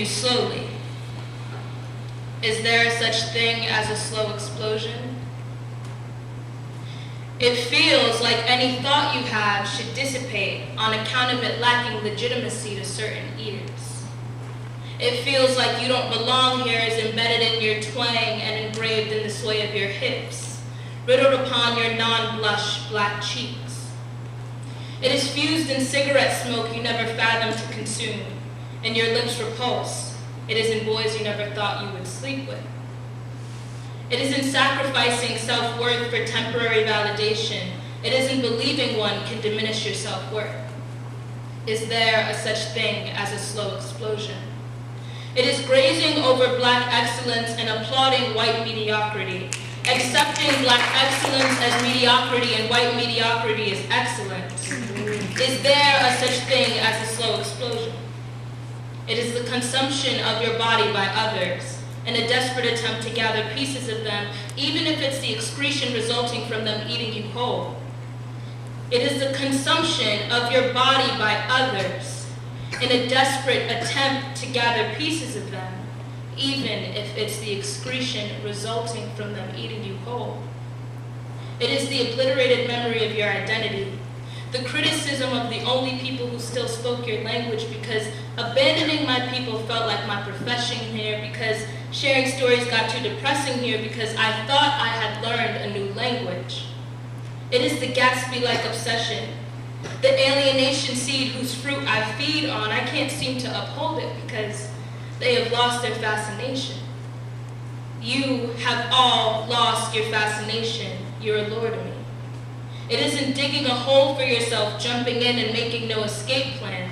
slowly. Is there such thing as a slow explosion? It feels like any thought you have should dissipate on account of it lacking legitimacy to certain ears. It feels like you don't belong here is embedded in your twang and engraved in the sway of your hips, riddled upon your non-blush black cheeks. It is fused in cigarette smoke you never fathomed to consume, and your lips repulse. It is in boys you never thought you would sleep with. It is in sacrificing self-worth for temporary validation. It is in believing one can diminish your self-worth. Is there a such thing as a slow explosion? It is grazing over black excellence and applauding white mediocrity, accepting black excellence as mediocrity and white mediocrity as excellence. Is there a such thing as a slow explosion? It is the consumption of your body by others, in a desperate attempt to gather pieces of them, even if it's the excretion resulting from them eating you whole. It is the consumption of your body by others, in a desperate attempt to gather pieces of them, even if it's the excretion resulting from them eating you whole. It is the obliterated memory of your identity, the criticism of the only people who still spoke your language, because abandoning my people felt like my profession here, because sharing stories got too depressing here, because I thought I had learned a new language. It is the Gatsby-like obsession, the alienation seed whose fruit I feed on. I can't seem to uphold it because they have lost their fascination. You have all lost your fascination, your allure to me. It isn't digging a hole for yourself, jumping in and making no escape plan.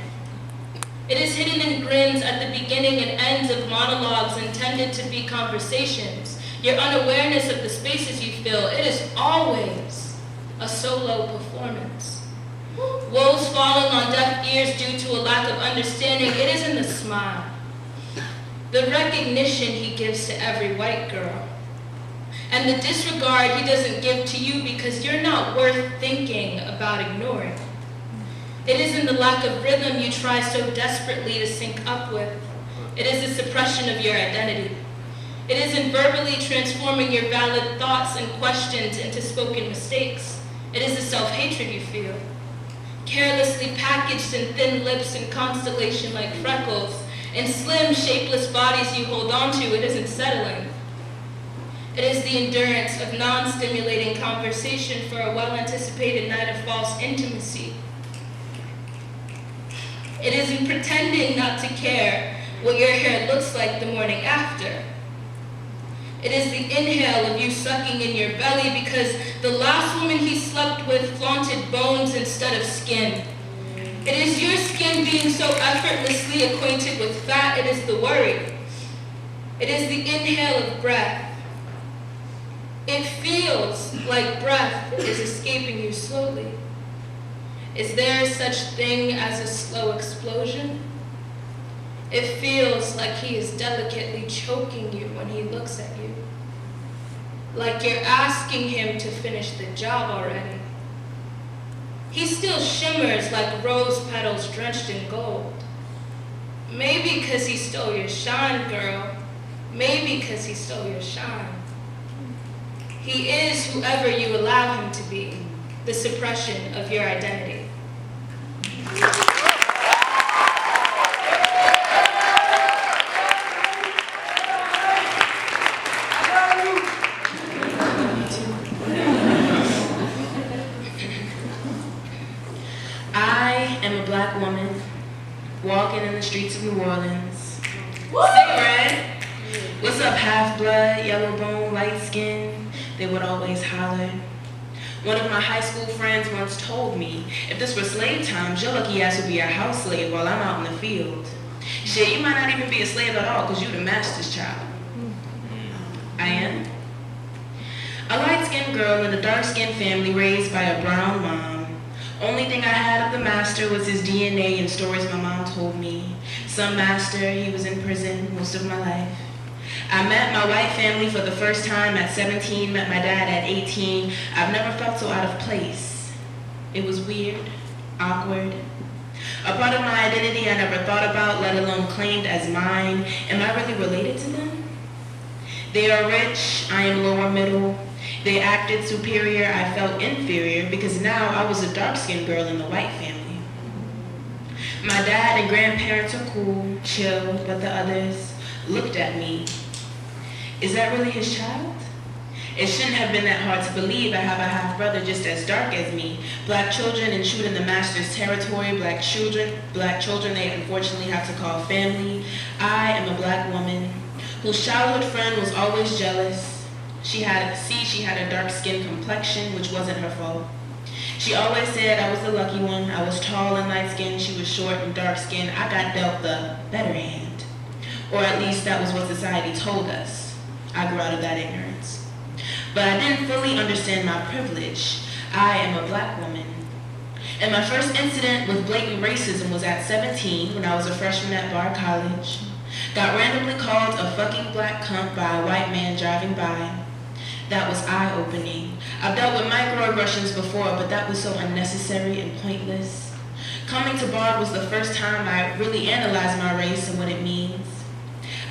It is hidden in grins at the beginning and ends of monologues intended to be conversations. Your unawareness of the spaces you fill, it is always a solo performance. Woes falling on deaf ears due to a lack of understanding, it is in the smile. The recognition he gives to every white girl. And the disregard he doesn't give to you because you're not worth thinking about ignoring. It is in the lack of rhythm you try so desperately to sync up with. It is the suppression of your identity. It is in verbally transforming your valid thoughts and questions into spoken mistakes. It is the self-hatred you feel. Carelessly packaged in thin lips and constellation like freckles, in slim, shapeless bodies you hold on to, it isn't settling. It is the endurance of non-stimulating conversation for a well-anticipated night of false intimacy. It is in pretending not to care what your hair looks like the morning after. It is the inhale of you sucking in your belly because the last woman he slept with flaunted bones instead of skin. It is your skin being so effortlessly acquainted with fat, it is the worry. It is the inhale of breath. It feels like breath is escaping you slowly. Is there such thing as a slow explosion? It feels like he is delicately choking you when he looks at you. Like you're asking him to finish the job already. He still shimmers like rose petals drenched in gold. Maybe because he stole your shine, girl. Maybe because he stole your shine. He is whoever you allow him to be, the suppression of your identity. I am a black woman walking in the streets of New Orleans. Sing, right? What's up, half-blood, yellow bone, light skin? They would always holler. One of my high school friends once told me, if this were slave times, your lucky ass would be a house slave while I'm out in the field. Shit, you might not even be a slave at all because you the master's child. I am. A light-skinned girl in a dark-skinned family raised by a brown mom. Only thing I had of the master was his DNA and stories my mom told me. Some master, he was in prison most of my life. I met my white family for the first time at 17, met my dad at 18. I've never felt so out of place. It was weird, awkward, A part of my identity I never thought about, let alone claimed as mine. Am I really related to them? They are rich, I am lower middle. They acted superior, I felt inferior because now I was a dark-skinned girl in the white family. My dad and grandparents are cool, chill, but the others looked at me. Is that really his child? It shouldn't have been that hard to believe. I have a half-brother just as dark as me. Black children intrude in the master's territory. Black children they unfortunately have to call family. I am a black woman whose childhood friend was always jealous. She had a dark skin complexion, which wasn't her fault. She always said I was the lucky one. I was tall and light-skinned. She was short and dark-skinned. I got dealt the better hand. Or at least that was what society told us. I grew out of that ignorance. But I didn't fully understand my privilege. I am a black woman. And my first incident with blatant racism was at 17 when I was a freshman at Bard College. Got randomly called a fucking black cunt by a white man driving by. That was eye-opening. I've dealt with microaggressions before, but that was so unnecessary and pointless. Coming to Bard was the first time I really analyzed my race and what it means.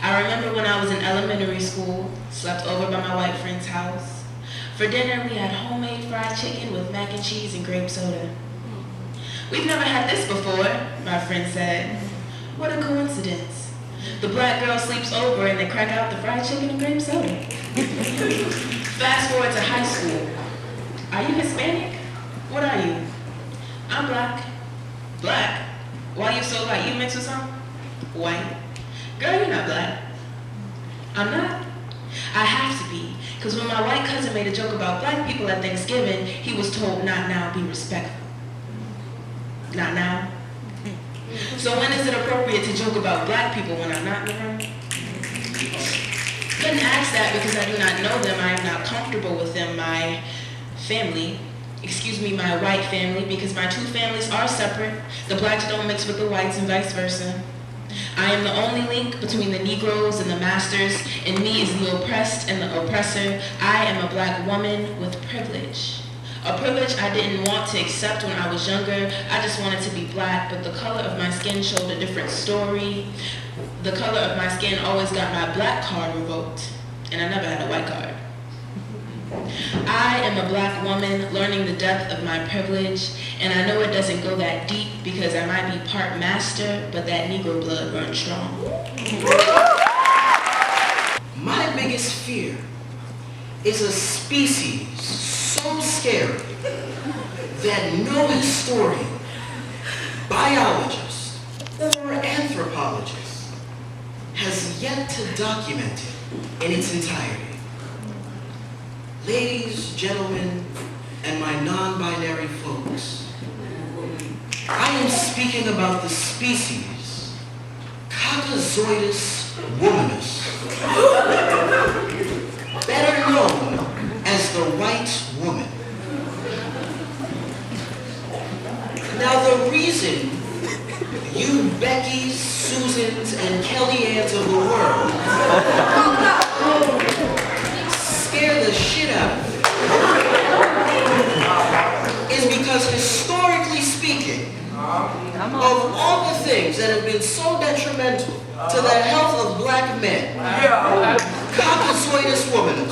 I remember when I was in elementary school, slept over by my white friend's house. For dinner, we had homemade fried chicken with mac and cheese and grape soda. We've never had this before, my friend said. What a coincidence. The black girl sleeps over and they crack out the fried chicken and grape soda. Fast forward to high school. Are you Hispanic? What are you? I'm black. Black? Why you so light? You mixed with some? White. Girl, you're not black. I'm not? I have to be, because when my white cousin made a joke about black people at Thanksgiving, he was told, not now, be respectful. Not now. So when is it appropriate to joke about black people when I'm not in the room? Couldn't ask that because I do not know them. I am not comfortable with them. My family, my white family, because my two families are separate. The blacks don't mix with the whites and vice versa. I am the only link between the Negroes and the masters, and me is the oppressed and the oppressor. I am a black woman with privilege. A privilege I didn't want to accept when I was younger. I just wanted to be black, but the color of my skin showed a different story. The color of my skin always got my black card revoked, and I never had a white card. I am a black woman learning the depth of my privilege, and I know it doesn't go that deep because I might be part master, but that Negro blood runs strong. My biggest fear is a species so scary that no historian, biologist, or anthropologist has yet to document it in its entirety. Ladies, gentlemen, and my non-binary folks, I am speaking about the species Caucasoidus womanus, better known as the white woman. Now the reason you Beckys, Susans, and Kellyanns of the world scare the shit out of me is because historically speaking, of all the things that have been so detrimental to the health of black men, Caucasoidus womanus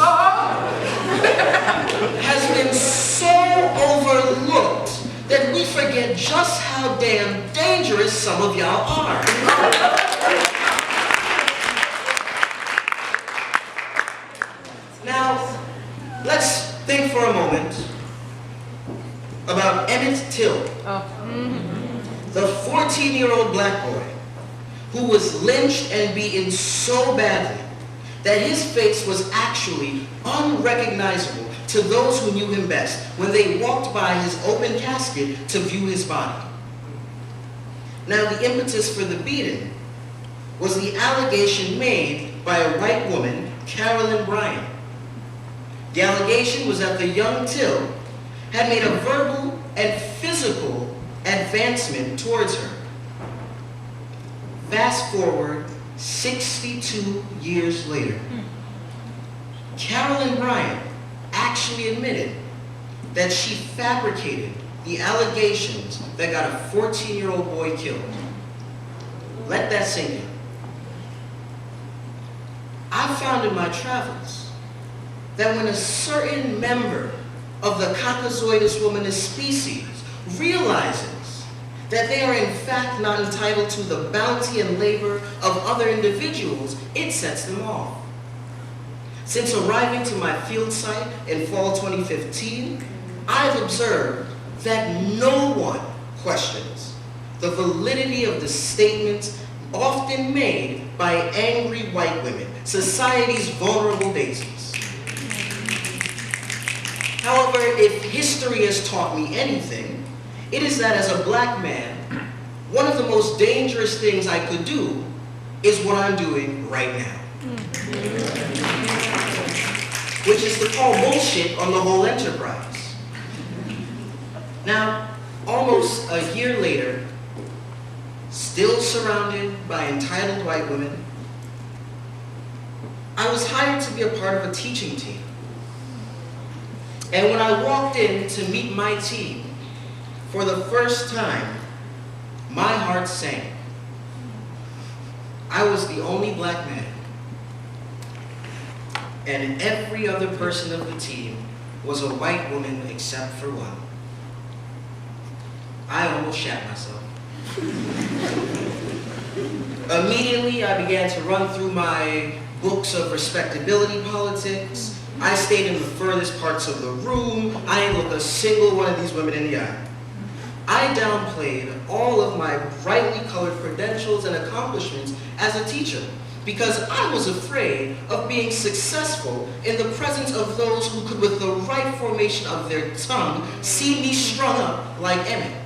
has been so overlooked that we forget just how damn dangerous some of y'all are. Now, let's think for a moment about Emmett Till, the 14-year-old black boy who was lynched and beaten so badly that his face was actually unrecognizable to those who knew him best when they walked by his open casket to view his body. Now, the impetus for the beating was the allegation made by a white woman, Carolyn Bryant. The allegation was that the young Till had made a verbal and physical advancement towards her. Fast forward 62 years later, Carolyn Bryant actually admitted that she fabricated the allegations that got a 14-year-old boy killed. Let that sink in. I found in my travels that when a certain member of the Caucasoidis womanist species realizes that they are in fact not entitled to the bounty and labor of other individuals, it sets them off. Since arriving to my field site in fall 2015, I've observed that no one questions the validity of the statements often made by angry white women, society's vulnerable daisies. However, if history has taught me anything, it is that as a black man, one of the most dangerous things I could do is what I'm doing right now. Which is to call bullshit on the whole enterprise. Now, almost a year later, still surrounded by entitled white women, I was hired to be a part of a teaching team. And when I walked in to meet my team, for the first time, my heart sank. I was the only black man, and every other person of the team was a white woman except for one. I almost shat myself. Immediately, I began to run through my books of respectability politics. I stayed in the furthest parts of the room. I didn't look a single one of these women in the eye. I downplayed all of my brightly colored credentials and accomplishments as a teacher because I was afraid of being successful in the presence of those who could, with the right formation of their tongue, see me strung up like Emmett.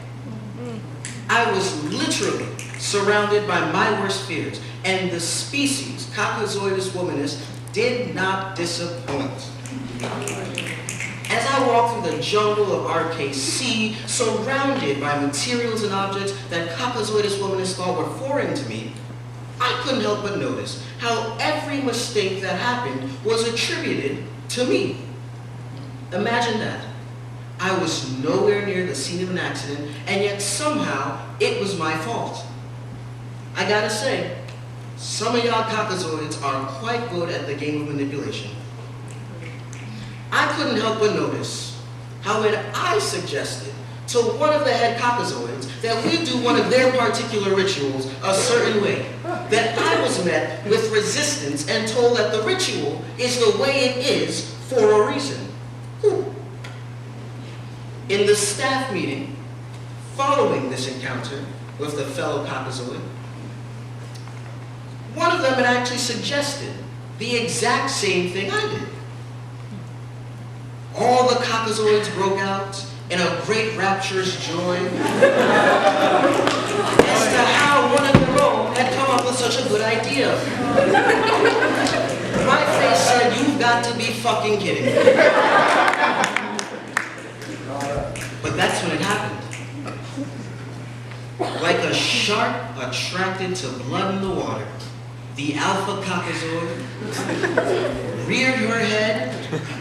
I was literally surrounded by my worst fears, and the species, Caucasoidis womanist, did not disappoint. As I walked through the jungle of RKC, surrounded by materials and objects that Caucasoidis womanists thought were foreign to me, I couldn't help but notice how every mistake that happened was attributed to me. Imagine that. I was nowhere near the scene of an accident, and yet somehow it was my fault. I gotta say, some of y'all Caucasoids are quite good at the game of manipulation. I couldn't help but notice how when I suggested to one of the head Caucasoids that we do one of their particular rituals a certain way, that I was met with resistance and told that the ritual is the way it is for a reason. In the staff meeting following this encounter with the fellow Caucasoid, one of them had actually suggested the exact same thing I did. All the Caucasoids broke out in a great rapturous joy as to how one of their own had come up with such a good idea. My face said, "You've got to be fucking kidding me." But that's when it happened. Like a shark attracted to blood in the water, the alpha Caucasoid reared her head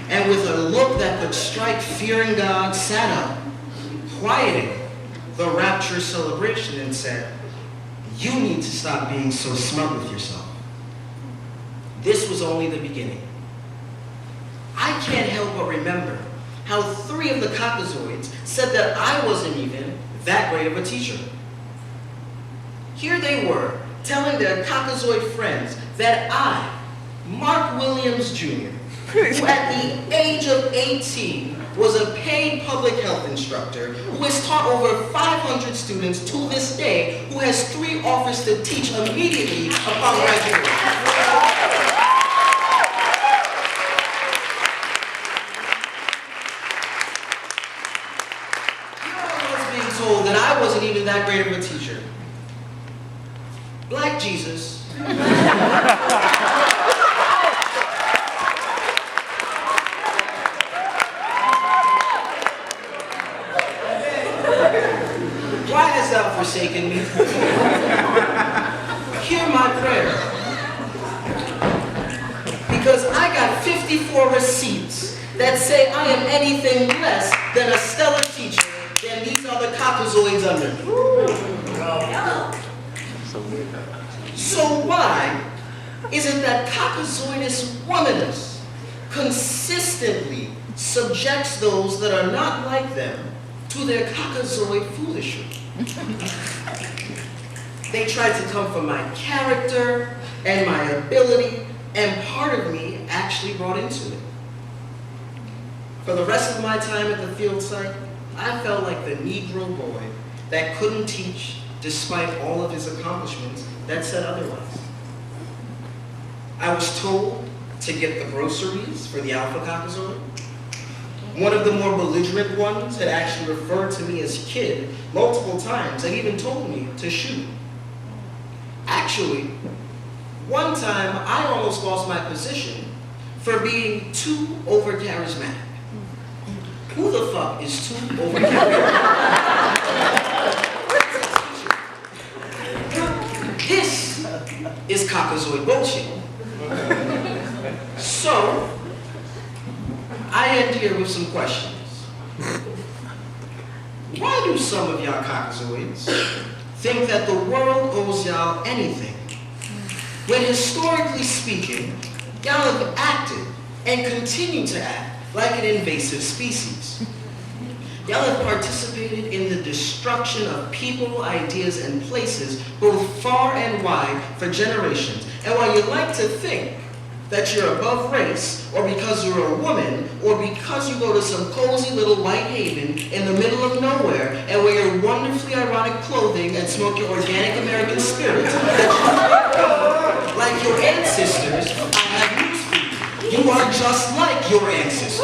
and with a look that could strike fearing God sat up, quieting the rapture celebration and said, "You need to stop being so smug with yourself." This was only the beginning. I can't help but remember how 3 of the Caucasoids said that I wasn't even that great of a teacher. Here they were, telling their Caucasoid friends that I, Mark Williams Jr., who at the age of 18 was a paid public health instructor, who has taught over 500 students to this day, who has 3 offers to teach immediately upon graduation. Told that I wasn't even that great of a teacher. Black Jesus. Why hast thou forsaken me? Hear my prayer. Because I got 54 receipts that say I am anything less than a stellar teacher than these the caucasoids under me. So why is it that caucasoidus womanus consistently subjects those that are not like them to their caucasoid foolishness? They tried to come for my character and my ability, and part of me actually brought into it. For the rest of my time at the field site, I felt like the Negro boy that couldn't teach despite all of his accomplishments that said otherwise. I was told to get the groceries for the Alpha Caucasoid. One of the more belligerent ones had actually referred to me as kid multiple times and even told me to shoot. Actually, one time I almost lost my position for being too over-charismatic. Who the fuck is too over-charismatic? This is caucasoid bullshit. So, I end here with some questions. Why do some of y'all caucasoids think that the world owes y'all anything, when historically speaking, y'all have acted and continue to act like an invasive species? Y'all have participated in the destruction of people, ideas, and places, both far and wide, for generations. And while you like to think that you're above race, or because you're a woman, or because you go to some cozy little white haven in the middle of nowhere and wear your wonderfully ironic clothing and smoke your organic American spirit, like your ancestors, I have news for you. You are just like your ancestors.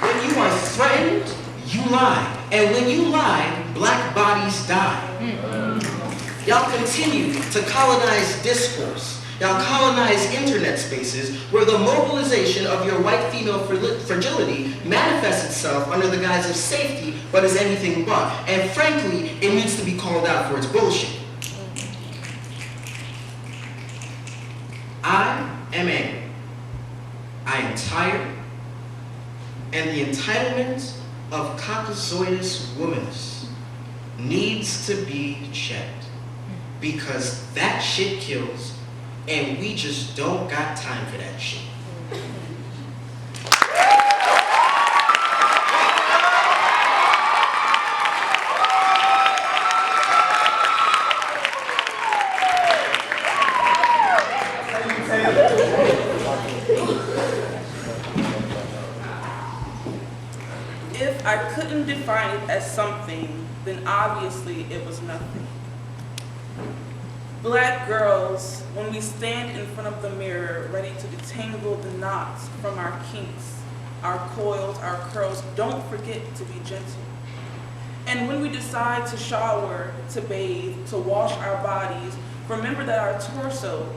When you are threatened, you lie. And when you lie, black bodies die. Y'all continue to colonize discourse. Y'all colonize internet spaces where the mobilization of your white female fragility manifests itself under the guise of safety, but is anything but. And frankly, it needs to be called out for its bullshit. I am angry. I am tired. And the entitlement of caucasoidus womanus needs to be checked. Because that shit kills, and we just don't got time for that shit. If I couldn't define it as something, then obviously it was nothing. Black girls, when we stand in front of the mirror, ready to detangle the knots from our kinks, our coils, our curls, don't forget to be gentle. And when we decide to shower, to bathe, to wash our bodies, remember that our torso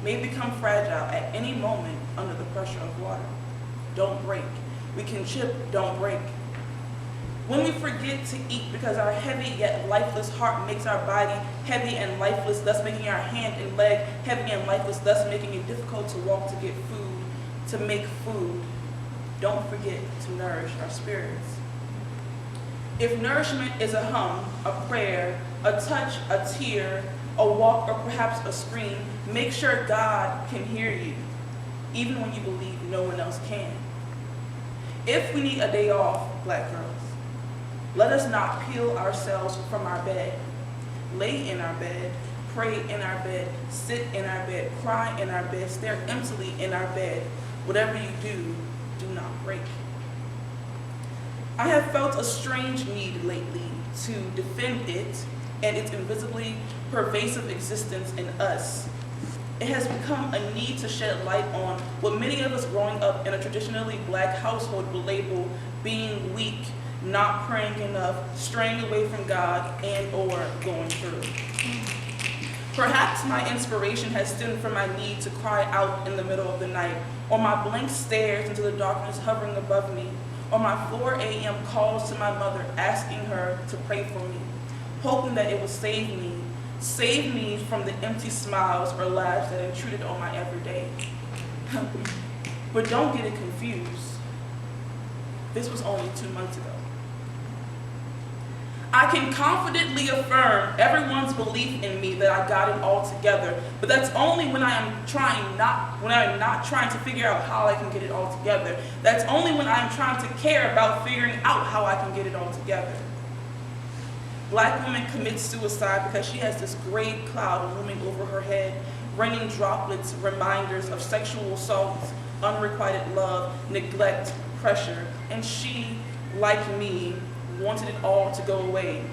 may become fragile at any moment under the pressure of water. Don't break. We can chip, don't break. When we forget to eat because our heavy yet lifeless heart makes our body heavy and lifeless, thus making our hand and leg heavy and lifeless, thus making it difficult to walk to get food, to make food, don't forget to nourish our spirits. If nourishment is a hum, a prayer, a touch, a tear, a walk, or perhaps a scream, make sure God can hear you, even when you believe no one else can. If we need a day off, Black girls, let us not peel ourselves from our bed. Lay in our bed, pray in our bed, sit in our bed, cry in our bed, stare emptily in our bed. Whatever you do, do not break. I have felt a strange need lately to defend it and its invisibly pervasive existence in us. It has become a need to shed light on what many of us growing up in a traditionally Black household will label being weak, not praying enough, straying away from God, and or going through. Perhaps my inspiration has stemmed from my need to cry out in the middle of the night, or my blank stares into the darkness hovering above me, or my 4 a.m. calls to my mother asking her to pray for me, hoping that it will save me from the empty smiles or laughs that intruded on my everyday. But don't get it confused. This was only 2 months ago. I can confidently affirm everyone's belief in me that I got it all together, but that's only when I am not trying to figure out how I can get it all together. That's only when I'm trying to care about figuring out how I can get it all together. Black woman commits suicide because she has this gray cloud looming over her head, raining droplets, reminders of sexual assault, unrequited love, neglect, pressure, and she, like me, wanted it all to go away.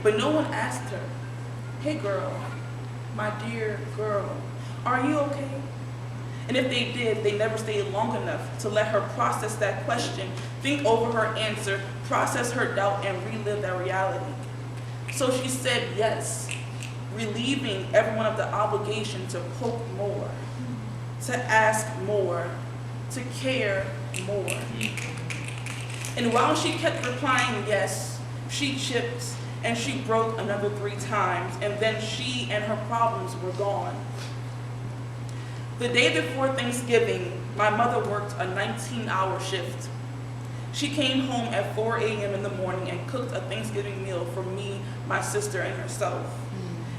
But no one asked her, "Hey girl, my dear girl, are you okay?" And if they did, they never stayed long enough to let her process that question, think over her answer, process her doubt, and relive that reality. So she said yes, relieving everyone of the obligation to poke more, to ask more, to care more. And while she kept replying yes, she chipped and she broke another 3 times, and then she and her problems were gone. The day before Thanksgiving, my mother worked a 19-hour shift. She came home at 4 a.m. in the morning and cooked a Thanksgiving meal for me, my sister, and herself.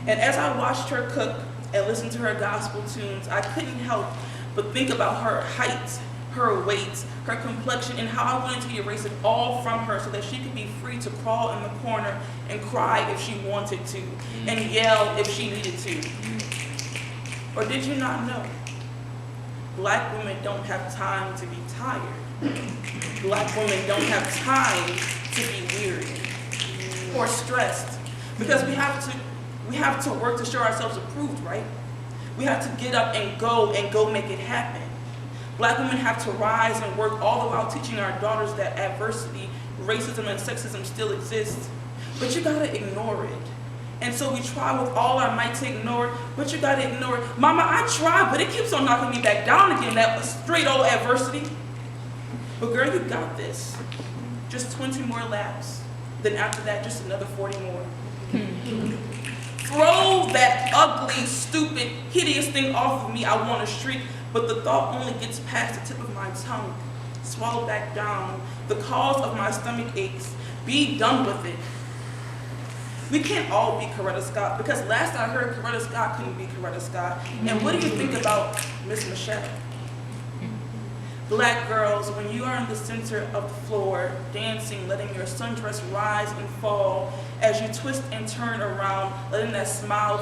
And as I watched her cook and listened to her gospel tunes, I couldn't help but think about her height, her weight, her complexion, and how I wanted to erase it all from her so that she could be free to crawl in the corner and cry if she wanted to, and yell if she needed to. Or did you not know? Black women don't have time to be tired. Black women don't have time to be weary or stressed, because we have to work to show ourselves approved, right? We have to get up and go make it happen. Black women have to rise and work all the while teaching our daughters that adversity, racism, and sexism still exist. But you gotta ignore it. And so we try with all our might to ignore it, but you gotta ignore it. Mama, I tried, but it keeps on knocking me back down again, that straight old adversity. But girl, you got this. Just 20 more laps. Then after that, just another 40 more. Throw that ugly, stupid, hideous thing off of me, I want to shriek, but the thought only gets past the tip of my tongue. Swallow back down. The cause of my stomach aches. Be done with it. We can't all be Coretta Scott, because last I heard, Coretta Scott couldn't be Coretta Scott. And what do you think about Miss Michelle? Black girls, when you are in the center of the floor, dancing, letting your sundress rise and fall, as you twist and turn around, letting that smile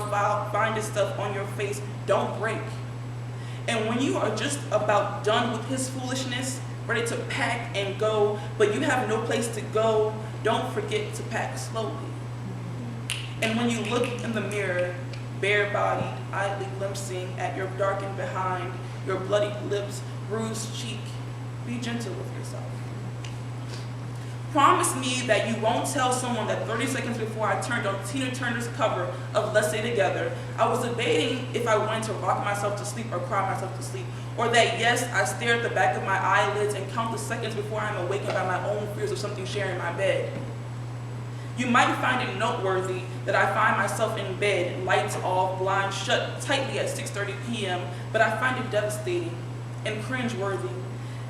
find itself on your face, don't break. And when you are just about done with his foolishness, ready to pack and go, but you have no place to go, don't forget to pack slowly. And when you look in the mirror, bare-bodied, idly glimpsing at your darkened behind, your bloodied lips, bruised cheek, be gentle with yourself. Promise me that you won't tell someone that 30 seconds before I turned on Tina Turner's cover of Let's Stay Together, I was debating if I wanted to rock myself to sleep or cry myself to sleep, or that yes, I stare at the back of my eyelids and count the seconds before I'm awakened by my own fears of something sharing my bed. You might find it noteworthy that I find myself in bed, lights off, blinds shut tightly at 6:30 p.m., but I find it devastating and cringeworthy,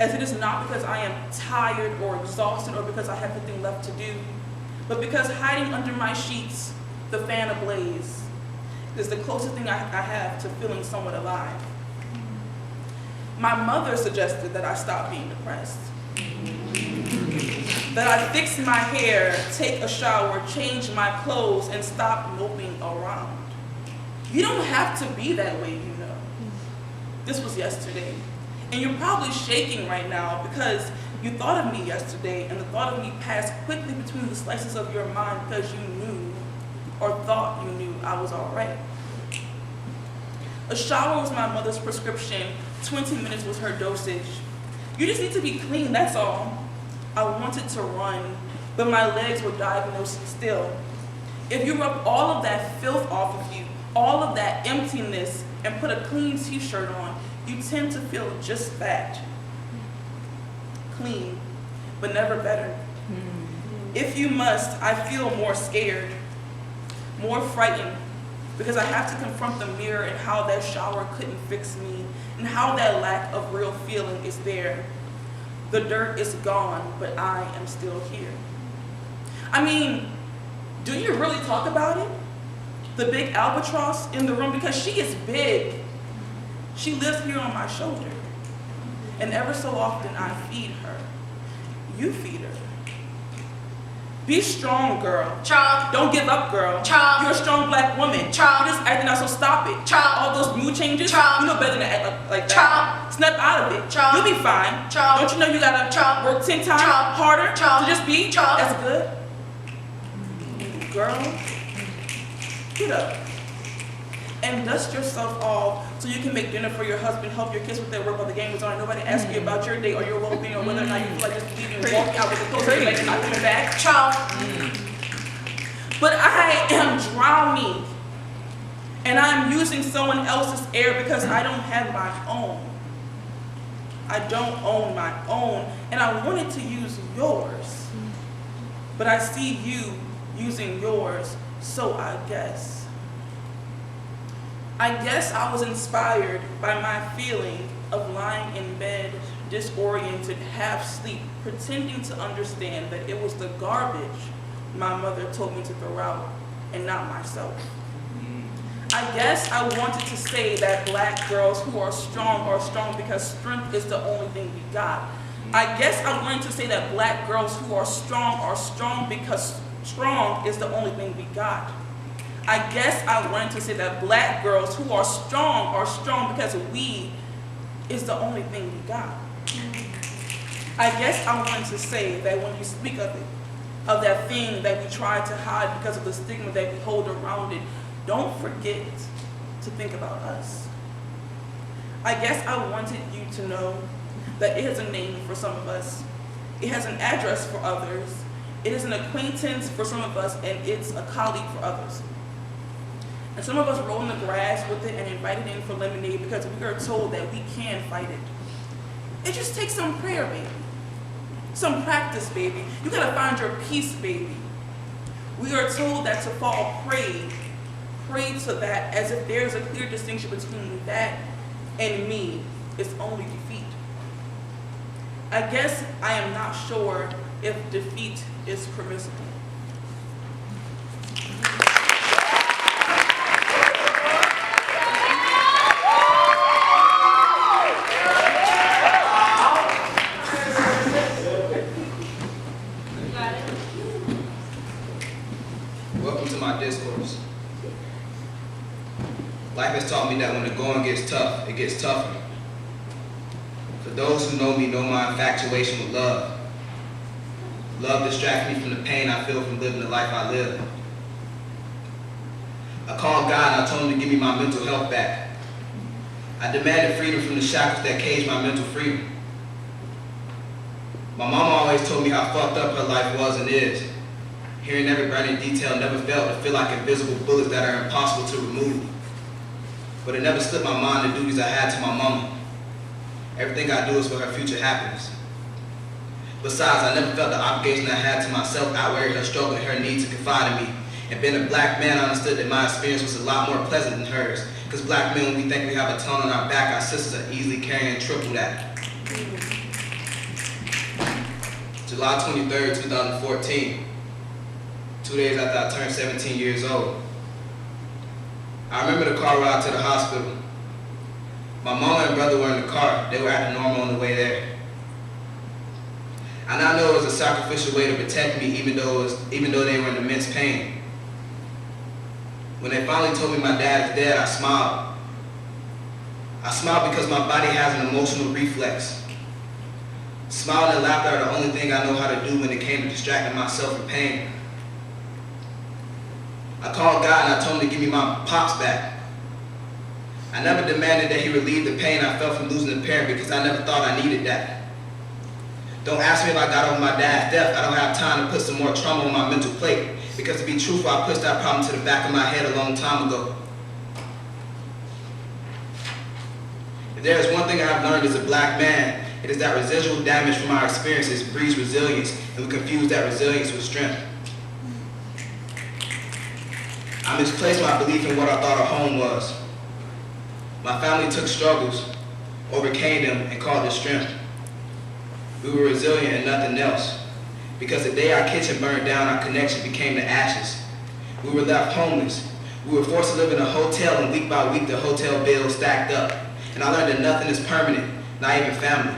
as it is not because I am tired or exhausted or because I have nothing left to do, but because hiding under my sheets, the fan ablaze, is the closest thing I have to feeling somewhat alive. My mother suggested that I stop being depressed, that I fix my hair, take a shower, change my clothes, and stop moping around. You don't have to be that way, you know. This was yesterday. And you're probably shaking right now because you thought of me yesterday, and the thought of me passed quickly between the slices of your mind because you knew, or thought you knew, I was all right. A shower was my mother's prescription. 20 minutes was her dosage. You just need to be clean, that's all. I wanted to run, but my legs were diagnosed still. If you rub all of that filth off of you, all of that emptiness, and put a clean t-shirt on, you tend to feel just that. Clean, but never better. If you must, I feel more scared, more frightened, because I have to confront the mirror and how that shower couldn't fix me and how that lack of real feeling is there. The dirt is gone, but I am still here. I mean, do you really talk about it? The big albatross in the room, because she is big. She lives here on my shoulder. And ever so often I feed her. You feed her. Be strong, girl. Child. Don't give up, girl. Child. You're a strong black woman. Child. You're just acting out, so stop it. Child. All those mood changes, Child. you know better than to act like that. Child. Snap out of it. Child. You'll be fine. Child. Don't you know you gotta Child. work 10 times Child. harder Child. to just be? Child. That's good. Girl, get up. And dust yourself off so you can make dinner for your husband, help your kids with their work while the game is on. Nobody asks you about your day or your well-being or whether or not you feel like just leaving and walking out with the clothes and like not coming back. Child. But I am drowning. And I'm using someone else's air because I don't have my own. I don't own my own. And I wanted to use yours. But I see you using yours, so I guess I was inspired by my feeling of lying in bed, disoriented, half asleep, pretending to understand that it was the garbage my mother told me to throw out and not myself. I guess I wanted to say that black girls who are strong because strength is the only thing we got. I guess I wanted to say that black girls who are strong because strong is the only thing we got. I guess I wanted to say that black girls who are strong because we is the only thing we got. I guess I wanted to say that when you speak of it, of that thing that we try to hide because of the stigma that we hold around it, don't forget to think about us. I guess I wanted you to know that it has a name for some of us. It has an address for others. It is an acquaintance for some of us, and it's a colleague for others. And some of us roll in the grass with it and invite it in for lemonade because we are told that we can fight it. It just takes some prayer, baby. Some practice, baby. You gotta find your peace, baby. We are told that to fall prey to that as if there's a clear distinction between that and me. It's only defeat. I guess I am not sure if defeat is permissible. Welcome to my discourse. Life has taught me that when the going gets tough, it gets tougher. For those who know me know my infatuation with love. Love distracts me from the pain I feel from living the life I live. I called God and I told him to give me my mental health back. I demanded freedom from the shackles that caged my mental freedom. My mama always told me how fucked up her life was and is. Hearing every burning detail never failed to feel like invisible bullets that are impossible to remove. But it never slipped my mind the duties I had to my mama. Everything I do is for her future happiness. Besides, I never felt the obligation I had to myself outweighed her struggle and her need to confide in me. And being a black man, I understood that my experience was a lot more pleasant than hers. Because black men, when we think we have a ton on our back, our sisters are easily carrying triple that. July 23rd, 2014. 2 days after I turned 17 years old. I remember the car ride to the hospital. My mama and brother were in the car. They were acting normal on the way there. And I know it was a sacrificial way to protect me, even though they were in immense pain. When they finally told me my dad is dead, I smiled. I smiled because my body has an emotional reflex. Smiling and laughter are the only thing I know how to do when it came to distracting myself from pain. I called God and I told him to give me my pops back. I never demanded that he relieve the pain I felt from losing a parent because I never thought I needed that. Don't ask me if I got over my dad's death. I don't have time to put some more trauma on my mental plate because to be truthful, I pushed that problem to the back of my head a long time ago. If there is one thing I have learned as a black man, it is that residual damage from our experiences breeds resilience, and we confuse that resilience with strength. I misplaced my belief in what I thought a home was. My family took struggles, overcame them, and called it strength. We were resilient and nothing else, because the day our kitchen burned down, our connection became the ashes. We were left homeless. We were forced to live in a hotel, and week by week the hotel bills stacked up. And I learned that nothing is permanent, not even family.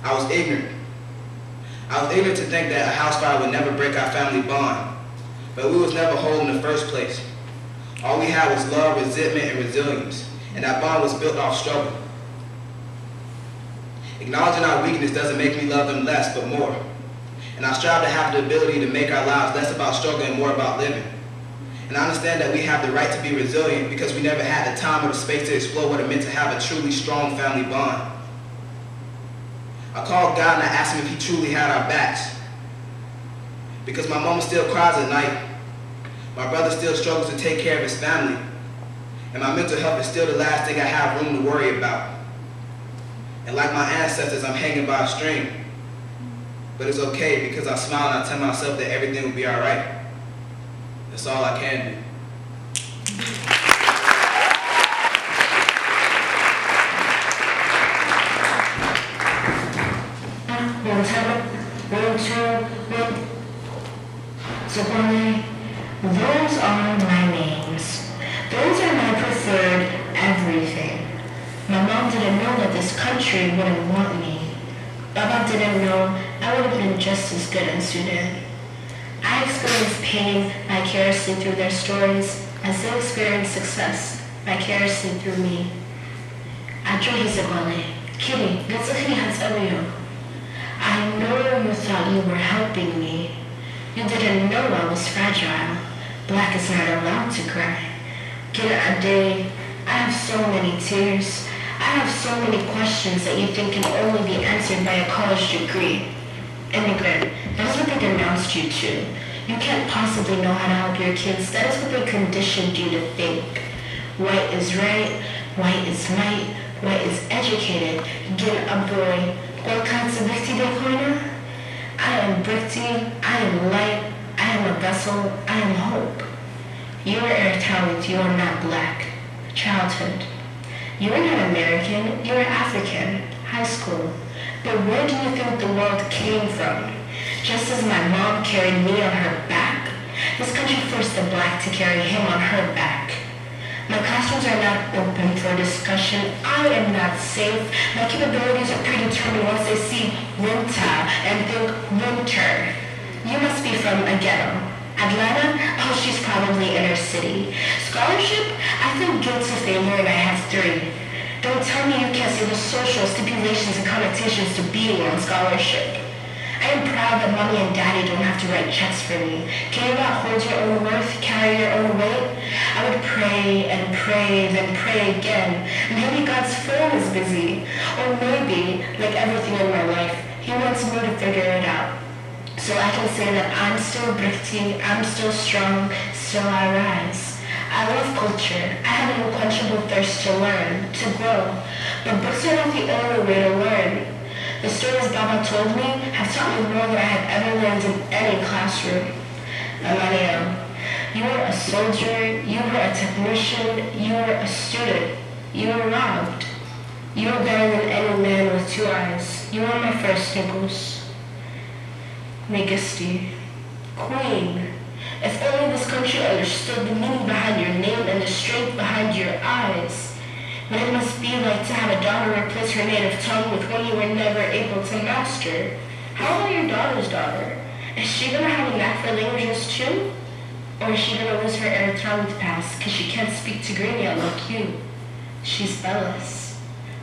I was ignorant. I was ignorant to think that a house fire would never break our family bond, but we was never whole in the first place. All we had was love, resentment, and resilience, and that bond was built off struggle. Acknowledging our weakness doesn't make me love them less, but more. And I strive to have the ability to make our lives less about struggle and more about living. And I understand that we have the right to be resilient because we never had the time or the space to explore what it meant to have a truly strong family bond. I called God and I asked him if he truly had our backs. Because my mama still cries at night. My brother still struggles to take care of his family. And my mental health is still the last thing I have room to worry about. And like my ancestors, I'm hanging by a string. But it's okay because I smile and I tell myself that everything will be all right. That's all I can do. Those are my names. Those are my preferred everything. My mom didn't know that this country wouldn't want me. Baba didn't know I would have been just as good in Sudan. I experienced pain vicariously through their stories as they experienced success vicariously through me. Kitty, I know you thought you were helping me. You didn't know I was fragile. Black is not allowed to cry. Get a day. I have so many tears. I have so many questions that you think can only be answered by a college degree. Immigrant, that's what they denounced you to. You can't possibly know how to help your kids. That is what they conditioned you to think. White is right, white is might, white is educated. Get a boy. What kinds of Bricty they corner? I am Bricty, I am light, I am a vessel, I am hope. You are air talent, you are not black. Childhood. You are not American, you are African. High school. But where do you think the world came from? Just as my mom carried me on her back, this country forced the black to carry him on her back. My classrooms are not open for discussion. I am not safe. My capabilities are predetermined once they see winter and think winter. You must be from a ghetto. Atlanta? Oh, she's probably inner city. Scholarship? I feel guilty if they learn I have 3. Don't tell me you can't see the social stipulations and connotations to being on scholarship. I am proud that mommy and daddy don't have to write checks for me. Can you not hold your own worth, carry your own weight? I would pray and pray, then pray again. Maybe God's phone is busy. Or maybe, like everything in my life, he wants me to figure it out. So I can say that I'm still Bricty, I'm still strong, still I rise. I love culture. I have an unquenchable thirst to learn, to grow. But books are not the only way to learn. The stories Baba told me have taught me more than I have ever learned in any classroom. Amalia, you are a soldier, you are a technician, you are a student, you are robbed. You are better than any man with 2 eyes. You are my first nipples. Megisti, Queen, if only this country understood the meaning behind your name and the strength behind your eyes. What it must be like to have a daughter replace her native tongue with one you were never able to master. How about your daughter's daughter? Is she going to have a knack for languages too? Or is she going to lose her air talent pass because she can't speak Tigrinya like you? She's spellless.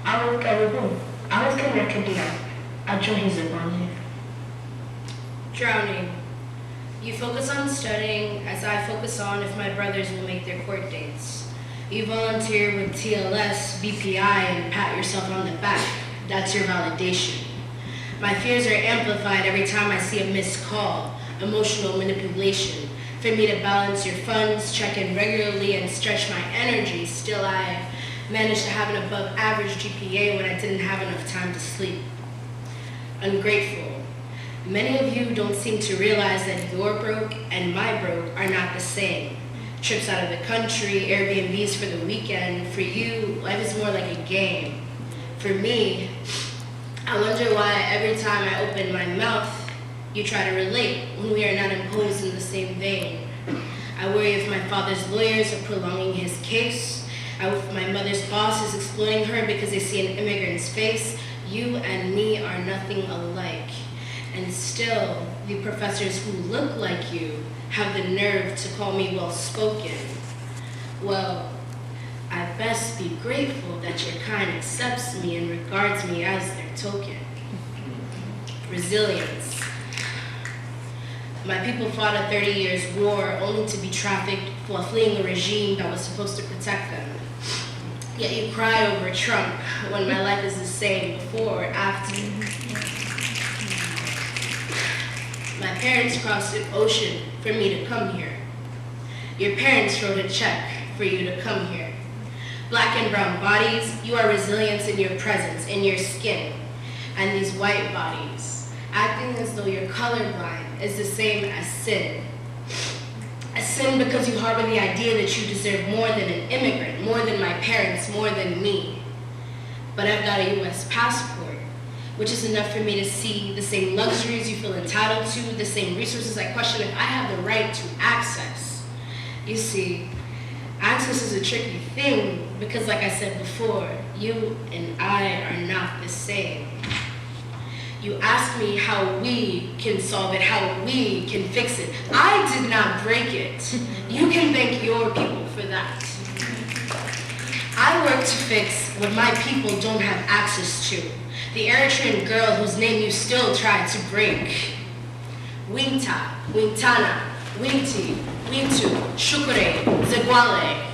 I was going to recognize. Drowning. You focus on studying as I focus on if my brothers will make their court dates. You volunteer with TLS, BPI, and pat yourself on the back. That's your validation. My fears are amplified every time I see a missed call, emotional manipulation. For me to balance your funds, check in regularly, and stretch my energy, still I managed to have an above average GPA when I didn't have enough time to sleep. Ungrateful. Many of you don't seem to realize that your broke and my broke are not the same. Trips out of the country, Airbnbs for the weekend. For you, life is more like a game. For me, I wonder why every time I open my mouth, you try to relate when we are not imposed in the same vein. I worry if my father's lawyers are prolonging his case. If my mother's boss is exploiting her because they see an immigrant's face. You and me are nothing alike. And still, the professors who look like you have the nerve to call me well-spoken. Well, I best be grateful that your kind accepts me and regards me as their token. Resilience. My people fought a 30 years war only to be trafficked while fleeing a regime that was supposed to protect them. Yet you cry over Trump when my life is the same before or after. My parents crossed an ocean for me to come here. Your parents wrote a check for you to come here. Black and brown bodies, you are resilience in your presence, in your skin. And these white bodies, acting as though you're colorblind, is the same as sin. A sin because you harbor the idea that you deserve more than an immigrant, more than my parents, more than me. But I've got a US passport, which is enough for me to see the same luxuries you feel entitled to, the same resources I question if I have the right to access. You see, access is a tricky thing because, like I said before, you and I are not the same. You asked me how we can solve it, how we can fix it. I did not break it. You can thank your people for that. I work to fix what my people don't have access to. The Eritrean girl whose name you still try to break. Winta, Wintana, Winti, Wintu, Shukure, Zegwale.